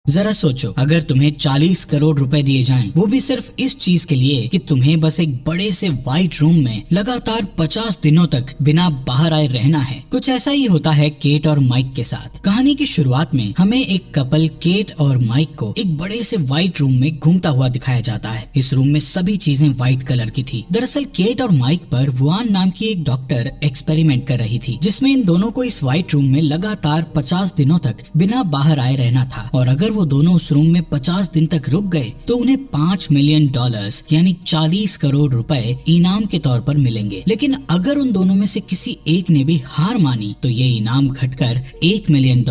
जरा सोचो, अगर तुम्हें 40 करोड़ रुपए दिए जाएं, वो भी सिर्फ इस चीज के लिए कि तुम्हें बस एक बड़े से व्हाइट रूम में लगातार 50 दिनों तक बिना बाहर आए रहना है। कुछ ऐसा ही होता है केट और माइक के साथ। कहानी की शुरुआत में हमें एक कपल केट और माइक को एक बड़े से व्हाइट रूम में घूमता हुआ दिखाया जाता है। इस रूम में सभी चीजें व्हाइट कलर की थी। दरअसल केट और माइक पर वुआन नाम की एक डॉक्टर एक्सपेरिमेंट कर रही थी, जिसमें इन दोनों को इस व्हाइट रूम में लगातार 50 दिनों तक बिना बाहर आए रहना था, और अगर वो दोनों उस रूम में 50 दिन तक रुक गए तो उन्हें $5 मिलियन यानी 40 करोड़ रुपए इनाम के तौर पर मिलेंगे। लेकिन अगर उन दोनों में से किसी एक ने भी हार मानी तो ये इनाम घटकर $1 मिलियन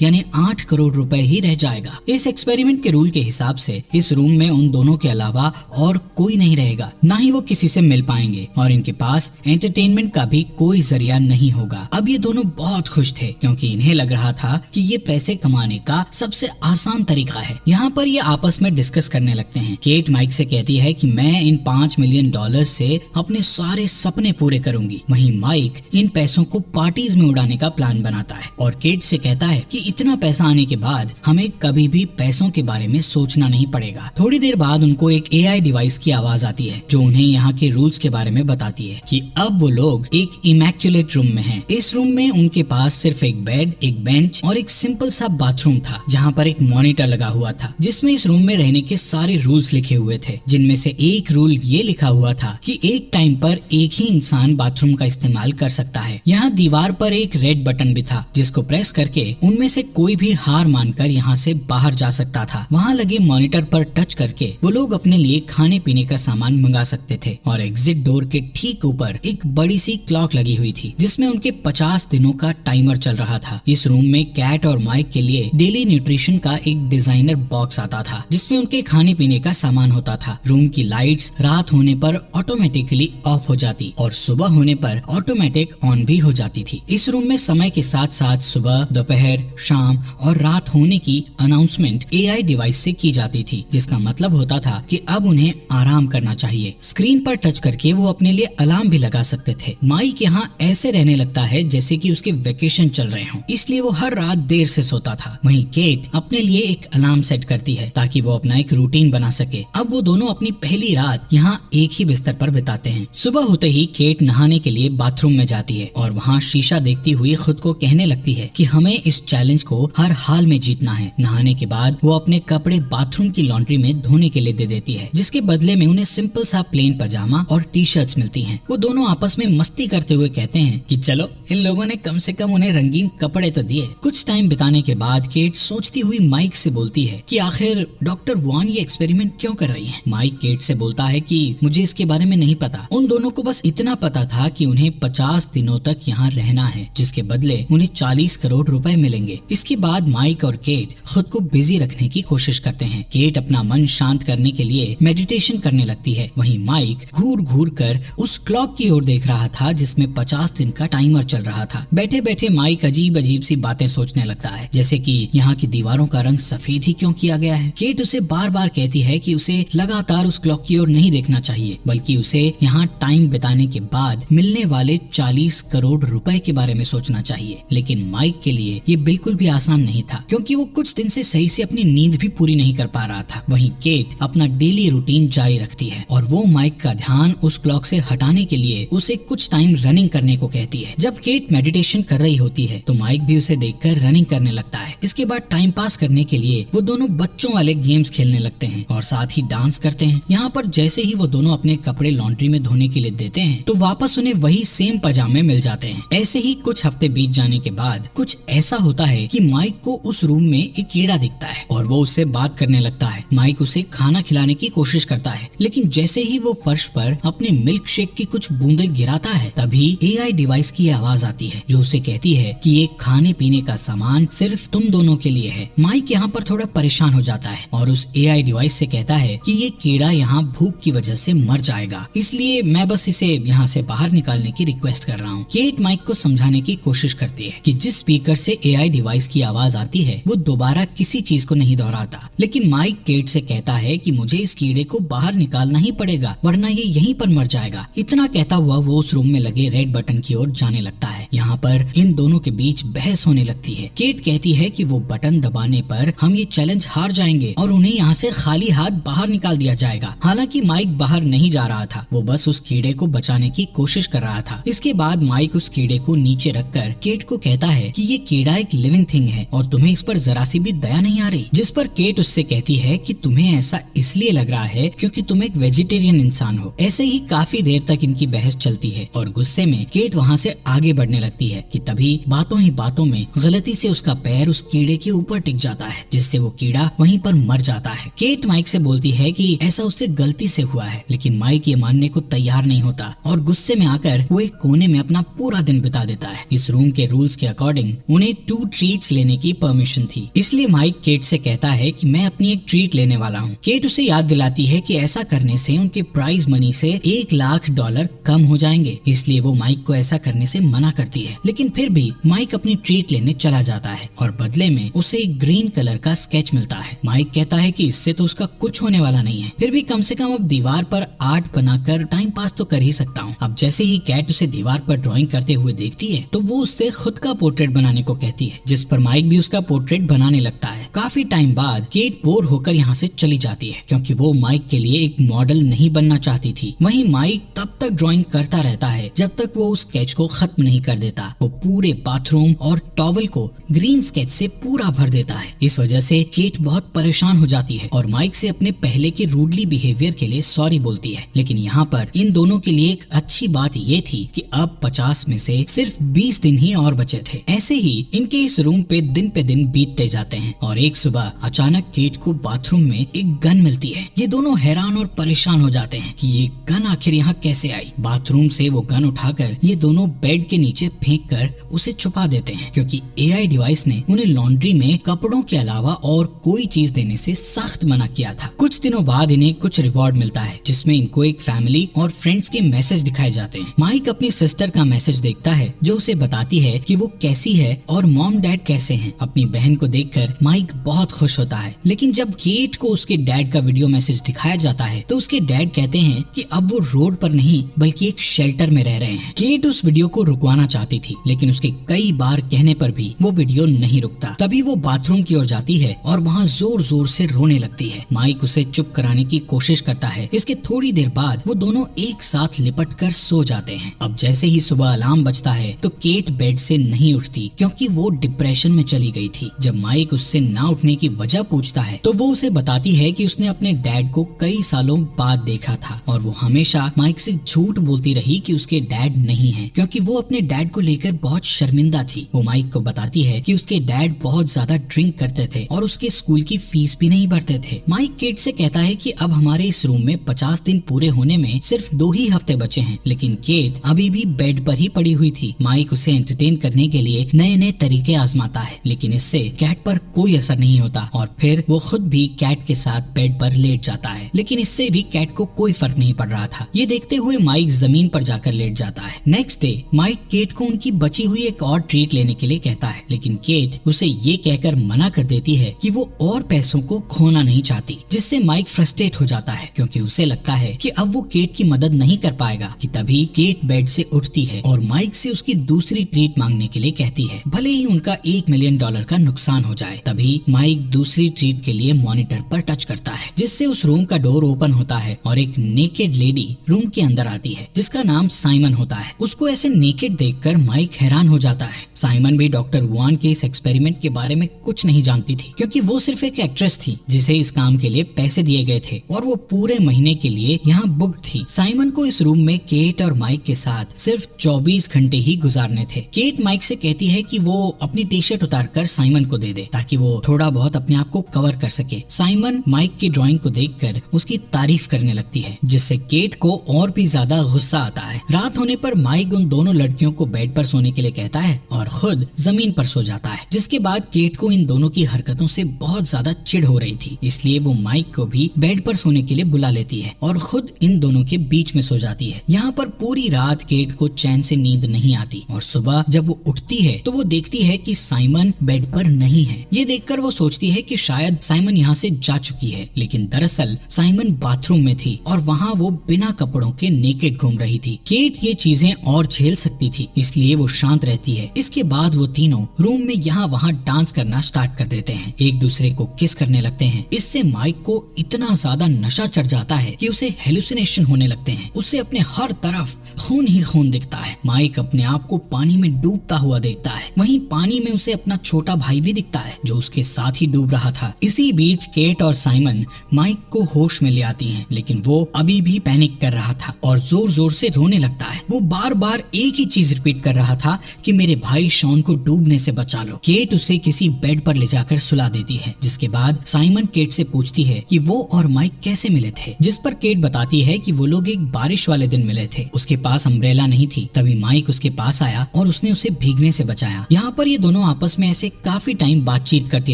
यानी 8 करोड़ रुपए ही रह जाएगा। इस एक्सपेरिमेंट के रूल के हिसाब से इस रूम में उन दोनों के अलावा और कोई नहीं रहेगा, ना ही वो किसी से मिल पाएंगे, और इनके पास एंटरटेनमेंट का भी कोई जरिया नहीं होगा। अब ये दोनों बहुत खुश थे, क्योंकि इन्हें लग रहा था कि ये पैसे कमाने का सबसे आसान तरीका है। यहाँ पर ये आपस में डिस्कस करने लगते हैं। केट माइक से कहती है कि मैं इन $5 मिलियन से अपने सारे सपने पूरे करूंगी। वहीं माइक इन पैसों को पार्टीज में उड़ाने का प्लान बनाता है, और केट से कहता है कि इतना पैसा आने के बाद हमें कभी भी पैसों के बारे में सोचना नहीं पड़ेगा। थोड़ी देर बाद उनको एक AI डिवाइस की आवाज आती है, जो उन्हें यहाँ के रूल्स के बारे में बताती है कि अब वो लोग एक इमैक्युलेट रूम में हैं। इस रूम में उनके पास सिर्फ एक बेड, एक बेंच और एक सिंपल सा बाथरूम था, जहाँ पर एक मॉनिटर लगा हुआ था, जिसमें इस रूम में रहने के सारे रूल्स लिखे हुए थे। जिनमें से एक रूल ये लिखा हुआ था कि एक टाइम पर एक ही इंसान बाथरूम का इस्तेमाल कर सकता है। यहाँ दीवार पर एक रेड बटन भी था, जिसको प्रेस करके उनमें से कोई भी हार मानकर यहाँ से बाहर जा सकता था। वहाँ लगे मॉनिटर पर टच करके वो लोग अपने लिए खाने पीने का सामान मंगा सकते थे, और एग्जिट डोर के ठीक ऊपर एक बड़ी सी क्लॉक लगी हुई थी, जिसमें उनके 50 दिनों का टाइमर चल रहा था। इस रूम में कैट और माइक के लिए डेली न्यूट्रिशन का एक डिजाइनर बॉक्स आता था, जिसमें उनके खाने पीने का सामान होता था। रूम की लाइट्स रात होने पर ऑटोमेटिकली ऑफ हो जाती और सुबह होने पर ऑटोमेटिक ऑन भी हो जाती थी। इस रूम में समय के साथ साथ सुबह, दोपहर, शाम और रात होने की अनाउंसमेंट AI डिवाइस से की जाती थी, जिसका मतलब होता था कि अब उन्हें आराम करना चाहिए। स्क्रीन पर टच करके वो अपने लिए अलार्म भी लगा सकते थे। माइक यहाँ ऐसे रहने लगता है जैसे कि उसके वेकेशन चल रहे हों, इसलिए वो हर रात देर से सोता था। वहीं केट अपने लिए एक अलार्म सेट करती है ताकि वो अपना एक रूटीन बना सके। अब वो दोनों अपनी पहली रात यहाँ एक ही बिस्तर पर बिताते हैं। सुबह होते ही केट नहाने के लिए बाथरूम में जाती है, और वहाँ शीशा देखती हुई खुद को कहने लगती है कि हमें इस चैलेंज को हर हाल में जीतना है। नहाने के बाद वो अपने कपड़े बाथरूम की लॉन्ड्री में धोने के लिए दे देती है, जिसके बदले में उन्हें सिंपल सा प्लेन पजामा और टी-शर्ट्स मिलती हैं। वो दोनों आपस में मस्ती करते हुए कहते हैं कि चलो, इन लोगों ने कम से कम उन्हें रंगीन कपड़े तो दिए। कुछ टाइम बिताने के बाद केट सोचती हुई माइक से बोलती है कि आखिर डॉक्टर वुआन ये एक्सपेरिमेंट क्यों कर रही है। माइक केट से बोलता है कि मुझे इसके बारे में नहीं पता, उन दोनों को बस इतना पता था कि उन्हें 50 दिनों तक यहाँ रहना है, जिसके बदले उन्हें 40 करोड़ रुपए मिलेंगे। इसके बाद माइक और केट खुद को बिजी रखने की कोशिश करते हैं। केट अपना मन शांत करने के लिए मेडिटेशन करने लगती है, वहीं माइक घूर घूर कर उस क्लॉक की ओर देख रहा था जिसमें 50 दिन का टाइमर चल रहा था। बैठे बैठे माइक अजीब अजीब सी बातें सोचने लगता है, जैसे कि यहाँ की दीवारों का रंग सफेद ही क्यों किया गया है। केट उसे बार बार कहती है कि उसे लगातार उस क्लॉक की ओर नहीं देखना चाहिए, बल्कि उसे यहाँ टाइम बिताने के बाद मिलने वाले 40 करोड़ रुपए के बारे में सोचना चाहिए। लेकिन माइक के लिए ये बिल्कुल भी आसान नहीं था, क्योंकि वो कुछ दिन से सही से अपनी नींद भी पूरी नहीं कर पा रहा था। वहीं केट अपना डेली रूटीन जारी रखती है, और वो माइक का ध्यान उस क्लॉक से हटाने के लिए उसे कुछ टाइम रनिंग करने को कहती है। जब केट मेडिटेशन कर रही होती है तो माइक भी उसे देखकर रनिंग करने लगता है। इसके बाद टाइम पास करने के लिए वो दोनों बच्चों वाले गेम्स खेलने लगते हैं और साथ ही डांस करते हैं। यहाँ पर जैसे ही वो दोनों अपने कपड़े लॉन्ड्री में धोने के लिए देते हैं तो वापस उन्हें वही सेम पजामे मिल जाते हैं। ऐसे ही कुछ हफ्ते बीत जाने के बाद कुछ ऐसा होता है कि माइक को उस रूम में एक कीड़ा दिखता है और वो उससे बात करने लगता है। माइक उसे खाना खिलाने की कोशिश करता है, लेकिन जैसे ही वो फर्श पर अपने मिल्क शेक की कुछ बूंदें गिराता है तभी AI डिवाइस की आवाज आती है, जो उसे कहती है कि ये खाने पीने का सामान सिर्फ तुम दोनों के लिए है। माइक यहाँ पर थोड़ा परेशान हो जाता है और उस AI डिवाइस से कहता है कि ये कीड़ा यहाँ भूख की वजह से मर जाएगा, इसलिए मैं बस इसे यहाँ से बाहर निकालने की रिक्वेस्ट कर रहा हूँ। केट माइक को समझाने की कोशिश करती है कि जिस स्पीकर से AI डिवाइस की आवाज आती है वो दोबारा किसी चीज को नहीं दोहराता, लेकिन माइक केट से कहता है कि मुझे इस कीड़े को बाहर निकालना ही पड़ेगा वरना ये यहीं पर मर जाएगा। इतना कहता हुआ वो उस रूम में लगे रेड बटन की ओर जाने लगता है। यहाँ पर इन दोनों के बीच बहस होने लगती है। केट कहती है कि वो बटन दबाने पर पर हम ये चैलेंज हार जाएंगे और उन्हें यहाँ से खाली हाथ बाहर निकाल दिया जाएगा। हालांकि माइक बाहर नहीं जा रहा था, वो बस उस कीड़े को बचाने की कोशिश कर रहा था। इसके बाद माइक उस कीड़े को नीचे रखकर केट को कहता है कि ये कीड़ा एक लिविंग थिंग है और तुम्हें इस पर जरा सी भी दया नहीं आ रही। जिस पर केट उससे कहती है कि तुम्हें ऐसा इसलिए लग रहा है क्योंकि तुम एक वेजिटेरियन इंसान हो। ऐसे ही काफी देर तक इनकी बहस चलती है और गुस्से में केट वहाँ से आगे बढ़ने लगती है कि तभी बातों ही बातों में गलती से उसका पैर उस कीड़े के ऊपर टिक जाता है, जिससे वो कीड़ा वहीं पर मर जाता है। केट माइक से बोलती है कि ऐसा उससे गलती से हुआ है, लेकिन माइक ये मानने को तैयार नहीं होता और गुस्से में आकर वो एक कोने में अपना पूरा दिन बिता देता है। इस रूम के रूल्स के अकॉर्डिंग उन्हें 2 ट्रीट्स लेने की परमिशन थी, इसलिए माइक केट से कहता है कि मैं अपनी एक ट्रीट लेने वाला हूँ। केट उसे याद दिलाती है कि ऐसा करने से उनके प्राइज मनी से $1,00,000 कम हो जाएंगे, इसलिए वो माइक को ऐसा करने से मना करती है। लेकिन फिर भी माइक अपनी ट्रीट लेने चला जाता है और बदले में उसे एक ग्रीन कलर का स्केच मिलता है। माइक कहता है कि इससे तो उसका कुछ होने वाला नहीं है, फिर भी कम से कम अब दीवार पर आर्ट बनाकर टाइम पास तो कर ही सकता हूँ। अब जैसे ही कैट उसे दीवार पर ड्राइंग करते हुए देखती है तो वो उससे खुद का पोर्ट्रेट बनाने को कहती है, जिस पर माइक भी उसका पोर्ट्रेट बनाने लगता है। काफी टाइम बाद केट बोर होकर यहाँ से चली जाती है क्योंकि वो माइक के लिए एक मॉडल नहीं बनना चाहती थी। वहीं माइक तब तक ड्राइंग करता रहता है जब तक वो उस स्केच को खत्म नहीं कर देता। वो पूरे बाथरूम और टॉवल को ग्रीन स्केच से पूरा भर देता है। इस वजह से केट बहुत परेशान हो जाती है और माइक से अपने पहले के रूडली बिहेवियर के लिए सॉरी बोलती है। लेकिन यहाँ पर इन दोनों के लिए एक अच्छी बात ये थी कि अब 50 में से सिर्फ 20 दिन ही और बचे थे। ऐसे ही इनके इस रूम पे दिन बीतते जाते हैं और एक सुबह अचानक केट को बाथरूम में एक गन मिलती है। ये दोनों हैरान और परेशान हो जाते हैं कि ये गन आखिर यहाँ कैसे आई। बाथरूम से वो गन उठाकर ये दोनों बेड के नीचे फेंक कर उसे छुपा देते हैं क्योंकि AI डिवाइस ने उन्हें लॉन्ड्री में कपड़ों के अलावा और कोई चीज देने से सख्त मना किया था। कुछ दिनों बाद इन्हें कुछ रिवॉर्ड मिलता है जिसमें इनको एक फैमिली और फ्रेंड्स के मैसेज दिखाए जाते हैं। माइक अपनी सिस्टर का मैसेज देखता है जो उसे बताती है कि वो कैसी है और मॉम डैड कैसे हैं। अपनी बहन को देखकर माइक बहुत खुश होता है, लेकिन जब केट को उसके डैड का वीडियो मैसेज दिखाया जाता है तो उसके डैड कहते हैं कि अब वो रोड पर नहीं बल्कि एक शेल्टर में रह रहे हैं। केट उस वीडियो को रुकवाना चाहती थी, लेकिन उसके कई बार कहने पर भी वो वीडियो नहीं रुकता। तभी वो बाथरूम की ओर जाती है और वहाँ जोर जोर से रोने लगती है। माइक उसे चुप कराने की कोशिश करता है। इसके थोड़ी देर बाद वो दोनों एक साथ लिपट कर सो जाते हैं। अब जैसे ही सुबह अलार्म बजता है तो केट बेड से नहीं उठती क्योंकि वो डिप्रेशन में चली गई थी। जब माइक उससे ना उठने की वजह पूछता है तो वो उसे बताती है कि उसने अपने डैड को कई सालों बाद देखा था और वो हमेशा माइक से झूठ बोलती रही कि उसके डैड नहीं है क्योंकि वो अपने डैड को लेकर बहुत शर्मिंदा थी। वो माइक को बताती है कि उसके डैड बहुत ज्यादा ड्रिंक करते थे और उसके स्कूल की फीस भी नहीं भरते थे। माइक केट से कहता है कि अब हमारे इस रूम में 50 दिन पूरे होने में सिर्फ 2 ही हफ्ते बचे हैं, लेकिन केट अभी भी बेड पर ही पड़ी हुई थी। माइक उसे एंटरटेन करने के लिए नए नए तरीके आजमाता है, लेकिन इससे कैट पर कोई असर नहीं होता और फिर वो खुद भी कैट के साथ बेड पर लेट जाता है, लेकिन इससे भी कैट को कोई फर्क नहीं पड़ रहा था। ये देखते हुए माइक जमीन पर जाकर लेट जाता है। नेक्स्ट डे माइक केट को उनकी बची हुई एक और ट्रीट लेने के लिए कहता है, लेकिन केट उसे ये कहकर मना कर देती है कि वो और पैसों को खोना नहीं चाहती, जिससे माइक फ्रस्ट्रेट हो जाता है क्योंकि उसे लगता है कि अब वो केट की मदद नहीं कर पाएगा। कि तभी केट बेड से उठती है और माइक से उसकी दूसरी ट्रीट मांगने के लिए कहती है, भले ही उनका $1 मिलियन का नुकसान हो जाए। तभी माइक दूसरी ट्रीट के लिए मॉनिटर पर टच करता है, जिससे उस रूम का डोर ओपन होता है और एक नेकेड लेडी रूम के अंदर आती है जिसका नाम साइमन होता है। उसको ऐसे नेकेड देखकर माइक हैरान हो जाता है। साइमन भी डॉक्टर वुआन के इस एक्सपेरिमेंट के बारे में कुछ नहीं जानती थी क्योंकि वो सिर्फ एक एक्ट्रेस थी जिसे इस काम के लिए पैसे दिए गए थे और वो पूरे महीने के लिए यहाँ बुक थी। साइमन को इस रूम में केट और माइक के साथ सिर्फ 24 घंटे ही गुजारने थे। केट माइक से कहती है कि वो अपनी टी शर्ट उतारकर साइमन को दे दे ताकि वो थोड़ा बहुत अपने आप को कवर कर सके। साइमन माइक की ड्राइंग को देखकर उसकी तारीफ करने लगती है, जिससे केट को और भी ज्यादा गुस्सा आता है। रात होने पर माइक उन दोनों लड़कियों को बेड पर सोने के लिए कहता है और खुद जमीन पर सो जाता है, जिसके बाद केट को इन दोनों की हरकतों से बहुत ज्यादा चिढ़ हो रही थी, इसलिए वो माइक को भी बेड पर सोने के लिए बुला लेती है और खुद इन दोनों के बीच में सो जाती है। यहाँ पर पूरी रात केट को चैन से नींद नहीं आती और सुबह जब वो उठती है तो वो देखती है कि साइमन बेड पर नहीं है। ये देखकर देखकर वो सोचती है कि शायद साइमन यहाँ से जा चुकी है, लेकिन दरअसल साइमन बाथरूम में थी और वहाँ वो बिना कपड़ों के नेकेड घूम रही थी। केट ये चीजें और झेल सकती थी, इसलिए वो शांत रहती है। इसके बाद वो तीनों रूम में यहाँ वहाँ डांस करना स्टार्ट कर देते हैं, एक दूसरे को किस करने लगते हैं। इससे माइक को इतना ज्यादा नशा चढ़ जाता है कि उसे हेलुसिनेशन होने लगते हैं। उसे अपने हर तरफ खून ही खून दिखता है। माइक अपने आप को पानी में डूबता हुआ देखता है, वहीं पानी में उसे अपना छोटा भाई भी दिखता है जो उसके साथ ही डूब रहा था। इसी बीच केट और साइमन माइक को होश में ले आती हैं, लेकिन वो अभी भी पैनिक कर रहा था और जोर जोर से रोने लगता है। वो बार बार एक ही चीज रिपीट कर रहा था कि मेरे भाई शॉन को डूबने से बचा लो। केट उसे किसी बेड पर ले जाकर सुला देती है, जिसके बाद साइमन केट से पूछती है कि वो और माइक कैसे मिले थे, जिस पर केट बताती है कि वो लोग एक बारिश वाले दिन मिले थे। उसके पास अम्ब्रेला नहीं थी, तभी माइक उसके पास आया और उसने उसे भीगने से बचाया। यहाँ पर ये दोनों आपस में ऐसे काफी टाइम बातचीत करती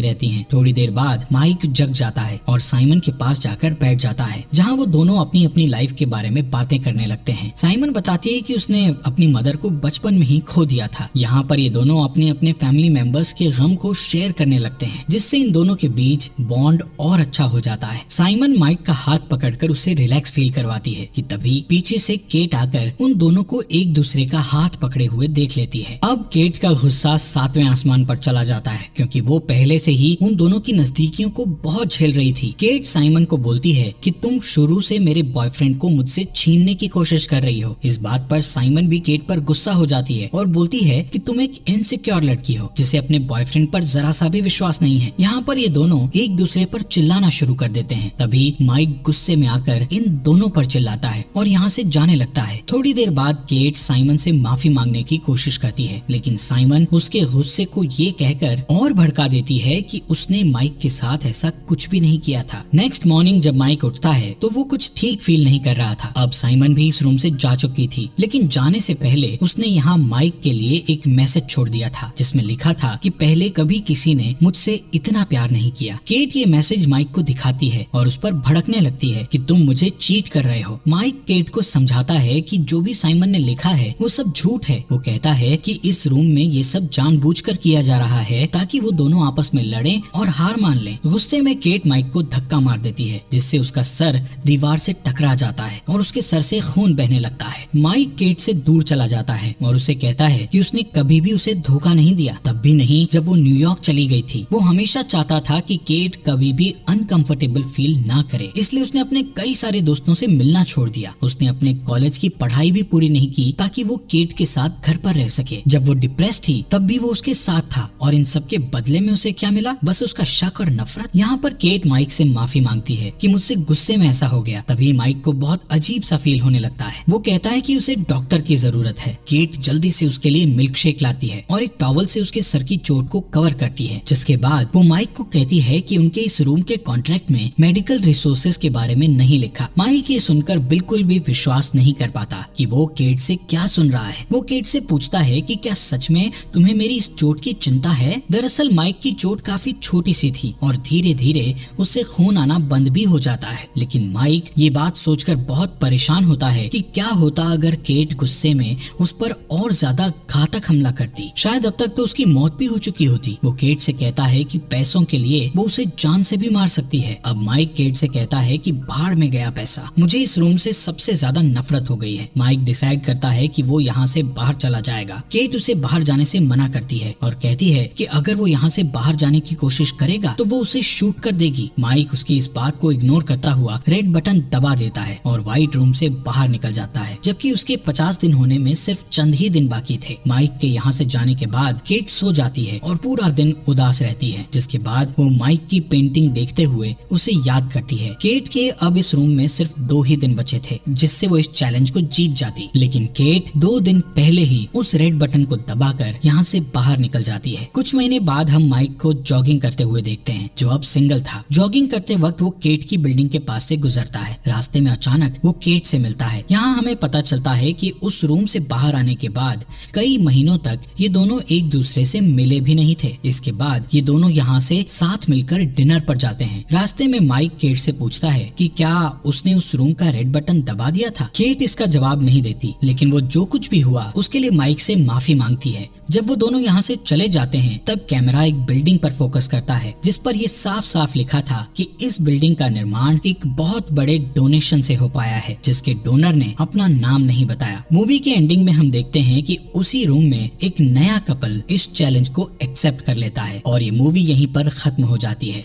रहती हैं। थोड़ी देर बाद माइक जग जाता है और साइमन के पास जाकर बैठ जाता है, जहाँ वो दोनों अपनी अपनी लाइफ के बारे में बातें करने लगते हैं। साइमन बताती है कि उसने अपनी मदर को बचपन में ही खो दिया था। यहाँ पर ये दोनों अपने अपने फैमिली मेंबर्स के गम को शेयर करने लगते हैं, जिससे इन दोनों के बीच बॉन्ड और अच्छा हो जाता है। साइमन माइक का हाथ पकड़कर उसे रिलैक्स फील करवाती है कि तभी पीछे से केट आकर उन दोनों को एक दूसरे का हाथ पकड़े हुए देख लेती है। अब केट का गुस्सा 7वें आसमान पर चला जाता है, क्योंकि वो पहले से ही उन दोनों की नजदीकियों को बहुत झेल रही थी। केट साइमन को बोलती है कि तुम शुरू से मेरे बॉयफ्रेंड को मुझसे छीनने की कोशिश कर रही हो। इस बात पर साइमन भी केट पर गुस्सा हो जाती है और बोलती है कि तुम एक इनसिक्योर लड़की हो जिसे अपने बॉयफ्रेंड पर जरा सा भी विश्वास नहीं है। यहाँ पर ये दोनों एक दूसरे पर चिल्लाना शुरू कर देते हैं। तभी माइक गुस्से में आकर इन दोनों पर चिल्लाता है और यहाँ से जाने लगता है। थोड़ी देर बाद केट साइमन से माफी मांगने की कोशिश करती है, लेकिन साइमन उसके गुस्से को ये कहकर और भड़का देती है कि उसने माइक के साथ ऐसा कुछ भी नहीं किया था। नेक्स्ट मॉर्निंग जब माइक उठता है तो वो कुछ ठीक फील नहीं कर रहा था। अब साइमन भी इस रूम से जा चुकी थी, लेकिन जाने से पहले उसने यहाँ माइक के लिए एक मैसेज छोड़ दिया था, जिसमें लिखा था कि पहले कभी किसी ने मुझसे इतना प्यार नहीं किया। केट ये मैसेज माइक को दिखाती है और उस पर भड़कने लगती है कि तुम मुझे चीट कर रहे हो। माइक केट को समझाता है कि जो भी साइमन ने लिखा है वो सब झूठ है। वो कहता है कि इस रूम में ये सब जानबूझकर किया जा रहा है ताकि वो दोनों आपस में लड़ें और हार मान लें। गुस्से में केट माइक को धक्का मार देती है, जिससे उसका सर दीवार से टकरा जाता है और उसके सर से खून बहने लगता है। माइक केट से दूर चला जाता है और उसे कहता है कि उसने कभी भी उसे धोखा नहीं दिया, तब भी नहीं जब वो न्यूयॉर्क चली गई थी। वो हमेशा चाहता था कि केट कभी भी अनकंफर्टेबल फील ना करे, इसलिए उसने अपने कई सारे दोस्तों से मिलना छोड़ दिया। उसने अपने कॉलेज की पढ़ाई भी पूरी नहीं की ताकि वो केट के साथ घर पर रह सके। जब वो डिप्रेस थी तब भी वो उसके साथ था, और इन सब के बदले में उसे क्या मिला? बस उसका शक और नफरत। यहाँ पर केट माइक से माफी मांगती है कि मुझसे गुस्से में ऐसा हो गया। तभी माइक को बहुत अजीब सा फील होने लगता है। वो कहता है कि उसे डॉक्टर की जरूरत है। केट जल्दी से उसके लिए मिल्क शेक लाती है और एक टॉवल से उसके सर की चोट को कवर करती है, जिसके बाद वो माइक को कहती है कि उनके इस रूम के कॉन्ट्रैक्ट में मेडिकल रिसोर्सेज के बारे में नहीं लिखा। माइक ये सुनकर बिल्कुल भी विश्वास नहीं कर पाता कि वो केट से क्या सुन रहा है। वो केट से पूछता है कि क्या सच में तुम्हें मेरी इस चोट की चिंता है? दरअसल माइक की चोट काफी छोटी सी थी और धीरे धीरे उससे खून आना बंद भी हो जाता है, लेकिन माइक ये बात सोचकर बहुत परेशान होता है कि क्या होता अगर केट गुस्से में उस पर और ज्यादा घातक हमला करती। शायद अब तक तो उसकी मौत भी हो चुकी होती। वो केट से कहता है कि पैसों के लिए वो उसे जान से भी मार सकती है। अब माइक केट से कहता है कि भाड़ में गया पैसा, मुझे इस रूम से सबसे ज्यादा नफरत हो गई है। माइक डिसाइड करता है कि वो यहाँ से बाहर चला जाएगा। केट उसे बाहर जाने से मना करती है और कहती है कि अगर वो यहाँ से बाहर जाने की कोशिश करेगा तो वो उसे शूट कर देगी। माइक उसकी इस बात को इग्नोर करता हुआ रेड बटन दबा देता है और व्हाइट रूम से बाहर निकल जाता है, जबकि उसके 50 दिन होने में सिर्फ चंद ही दिन बाकी थे। माइक के यहाँ से जाने के बाद केट सो जाती है और पूरा दिन उदास रहती है, जिसके बाद वो माइक की पेंटिंग देखते हुए उसे याद करती है। केट के अब इस रूम में सिर्फ 2 ही दिन बचे थे जिससे वो इस चैलेंज को जीत जाती, लेकिन केट 2 दिन पहले ही उस रेड बटन को दबाकर यहाँ से बाहर निकल जाती है। कुछ महीने बाद हम माइक को जॉगिंग करते हुए देखते हैं, जो अब सिंगल था। जॉगिंग करते वक्त वो केट की बिल्डिंग के पास से गुजरता है। रास्ते में अचानक वो केट से मिलता है। यहाँ हमें पता चलता है कि उस रूम से बाहर आने के बाद कई महीनों तक ये दोनों एक दूसरे से मिले भी नहीं थे। इसके बाद ये दोनों यहाँ से साथ मिलकर डिनर पर जाते हैं। रास्ते में माइक केट से पूछता है कि क्या उसने उस रूम का रेड बटन दबा दिया था। केट इसका जवाब नहीं देती, लेकिन वो जो कुछ भी हुआ उसके लिए माइक से माफी मांगती है। जब वो दोनों यहाँ से चले जाते हैं तब कैमरा एक बिल्डिंग पर पर फोकस करता है, जिस पर ये साफ साफ लिखा था कि इस बिल्डिंग का निर्माण एक बहुत बड़े डोनेशन से हो पाया है, जिसके डोनर ने अपना नाम नहीं बताया। मूवी के एंडिंग में हम देखते हैं कि उसी रूम में एक नया कपल इस चैलेंज को एक्सेप्ट कर लेता है और ये मूवी यहीं पर खत्म हो जाती है।